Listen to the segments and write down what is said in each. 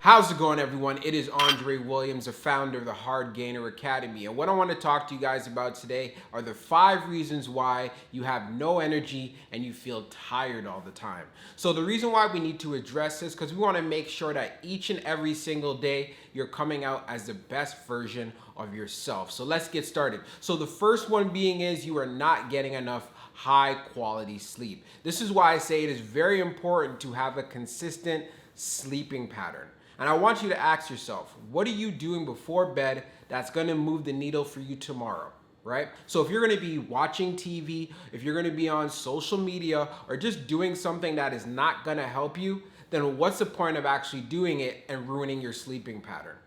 How's it going, everyone? It is Andre Williams, the founder of the Hard Gainer Academy. And what I want to talk to you guys about today are the 5 reasons why you have no energy and you feel tired all the time. So the reason why we need to address this, because we want to make sure that each and every single day you're coming out as the best version of yourself. So let's get started. So the first one being is you are not getting enough high quality sleep. This is why I say it is very important to have a consistent sleeping pattern. And I want you to ask yourself, what are you doing before bed that's gonna move the needle for you tomorrow, right? So if you're gonna be watching TV, if you're gonna be on social media, or just doing something that is not gonna help you, then what's the point of actually doing it and ruining your sleeping pattern?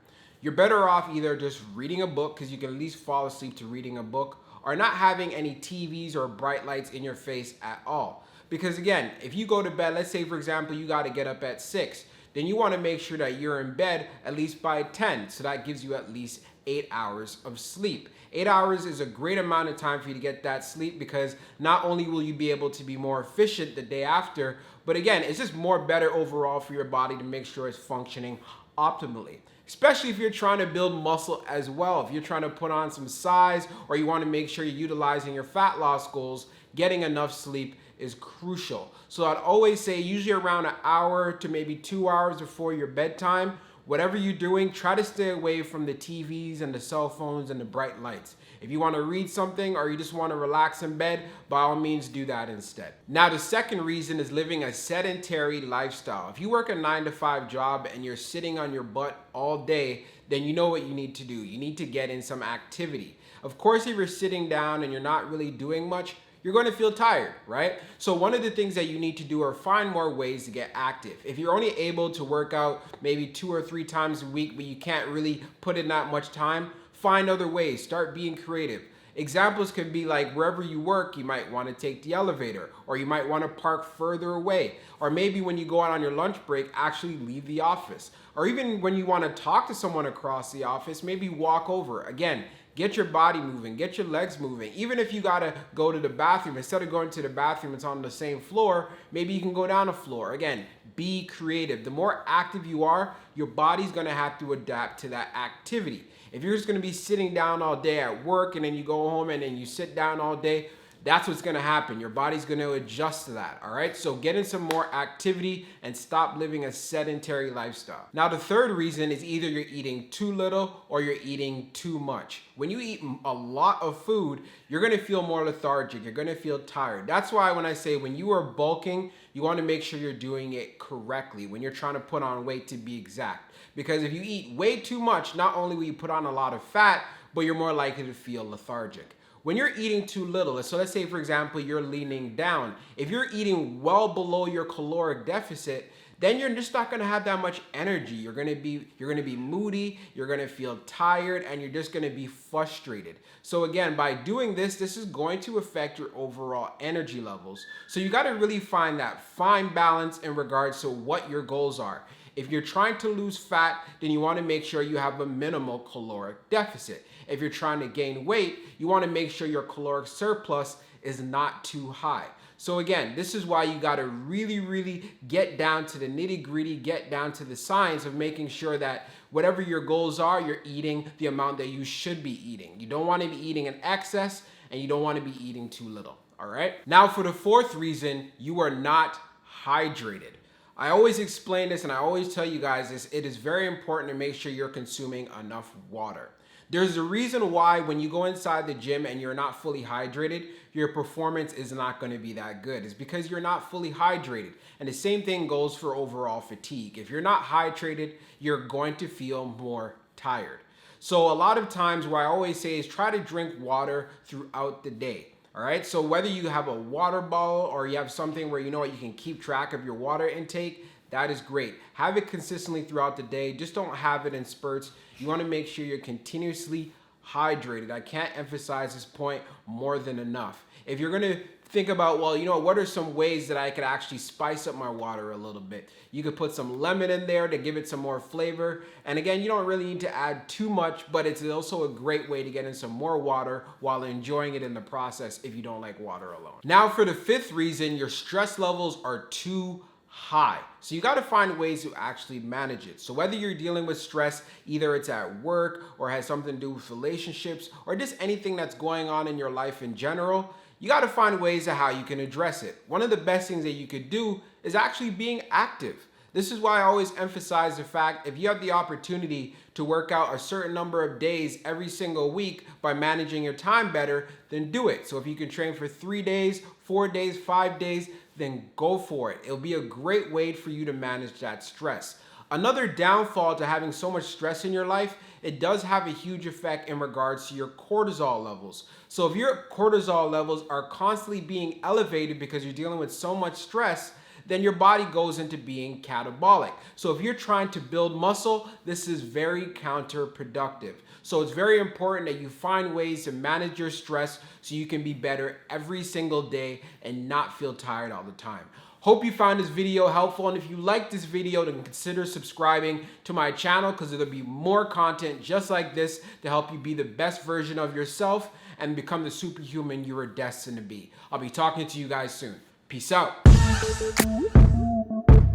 You're better off either just reading a book, because you can at least fall asleep to reading a book, or not having any TVs or bright lights in your face at all. Because again, if you go to bed, let's say for example, you gotta get up at 6, then you want to make sure that you're in bed at least by 10. So that gives you at least 8 hours of sleep. 8 hours is a great amount of time for you to get that sleep, because not only will you be able to be more efficient the day after, but again, it's just more better overall for your body to make sure it's functioning optimally. Especially if you're trying to build muscle as well. If you're trying to put on some size, or you want to make sure you're utilizing your fat loss goals, getting enough sleep is crucial. So I'd always say usually around an hour to maybe 2 hours before your bedtime, whatever you're doing, try to stay away from the TVs and the cell phones and the bright lights. If you want to read something or you just want to relax in bed, by all means do that instead. Now the second reason is living a sedentary lifestyle. If you work a 9-to-5 job and you're sitting on your butt all day, then you know what you need to do. You need to get in some activity. Of course, if you're sitting down and you're not really doing much, you're going to feel tired, right? So one of the things that you need to do are find more ways to get active. If you're only able to work out maybe 2 or 3 times a week, but you can't really put in that much time, find other ways. Start being creative. Examples could be like wherever you work, you might want to take the elevator, or you might want to park further away. Or maybe when you go out on your lunch break, actually leave the office. Or even when you want to talk to someone across the office, maybe walk over. Again, get your body moving, get your legs moving. Even if you gotta go to the bathroom, instead of going to the bathroom, it's on the same floor, maybe you can go down a floor. Again, be creative. The more active you are, your body's gonna have to adapt to that activity. If you're just gonna be sitting down all day at work and then you go home and then you sit down all day, that's what's gonna happen. Your body's gonna adjust to that, all right? So get in some more activity and stop living a sedentary lifestyle. Now, the third reason is either you're eating too little or you're eating too much. When you eat a lot of food, you're gonna feel more lethargic, you're gonna feel tired. That's why when I say when you are bulking, you wanna make sure you're doing it correctly, when you're trying to put on weight to be exact. Because if you eat way too much, not only will you put on a lot of fat, but you're more likely to feel lethargic. When you're eating too little, so let's say for example, you're leaning down. If you're eating well below your caloric deficit, then you're just not gonna have that much energy. You're gonna be moody, you're gonna feel tired, and you're just gonna be frustrated. So again, by doing this is going to affect your overall energy levels. So you gotta really find that fine balance in regards to what your goals are. If you're trying to lose fat, then you want to make sure you have a minimal caloric deficit. If you're trying to gain weight, you want to make sure your caloric surplus is not too high. So again, this is why you got to really get down to the nitty-gritty, get down to the science of making sure that whatever your goals are, you're eating the amount that you should be eating. You don't want to be eating in excess, and you don't want to be eating too little, all right? Now for the fourth reason, you are not hydrated. I always explain this and I always tell you guys this, it is very important to make sure you're consuming enough water. There's a reason why when you go inside the gym and you're not fully hydrated, your performance is not going to be that good. It's because you're not fully hydrated. And the same thing goes for overall fatigue. If you're not hydrated, you're going to feel more tired. So a lot of times what I always say is try to drink water throughout the day. All right, so whether you have a water bottle or you have something where you know what, you can keep track of your water intake, that is great. Have it consistently throughout the day. Just don't have it in spurts. You want to make sure you're continuously hydrated. I can't emphasize this point more than enough. If you're going to think about, well, you know, what are some ways that I could actually spice up my water a little bit? You could put some lemon in there to give it some more flavor. And again, you don't really need to add too much, but it's also a great way to get in some more water while enjoying it in the process if you don't like water alone. Now for the fifth reason, your stress levels are too high. So you got to find ways to actually manage it. So whether you're dealing with stress, either it's at work or has something to do with relationships or just anything that's going on in your life in general, you got to find ways of how you can address it. One of the best things that you could do is actually being active. This is why I always emphasize the fact if you have the opportunity to work out a certain number of days every single week by managing your time better, then do it. So if you can train for 3 days, 4 days, 5 days, then go for it. It'll be a great way for you to manage that stress. Another downfall to having so much stress in your life, it does have a huge effect in regards to your cortisol levels. So if your cortisol levels are constantly being elevated because you're dealing with so much stress, then your body goes into being catabolic. So if you're trying to build muscle, this is very counterproductive. So it's very important that you find ways to manage your stress so you can be better every single day and not feel tired all the time. Hope you found this video helpful, and if you like this video, then consider subscribing to my channel because there'll be more content just like this to help you be the best version of yourself and become the superhuman you are destined to be. I'll be talking to you guys soon. Peace out.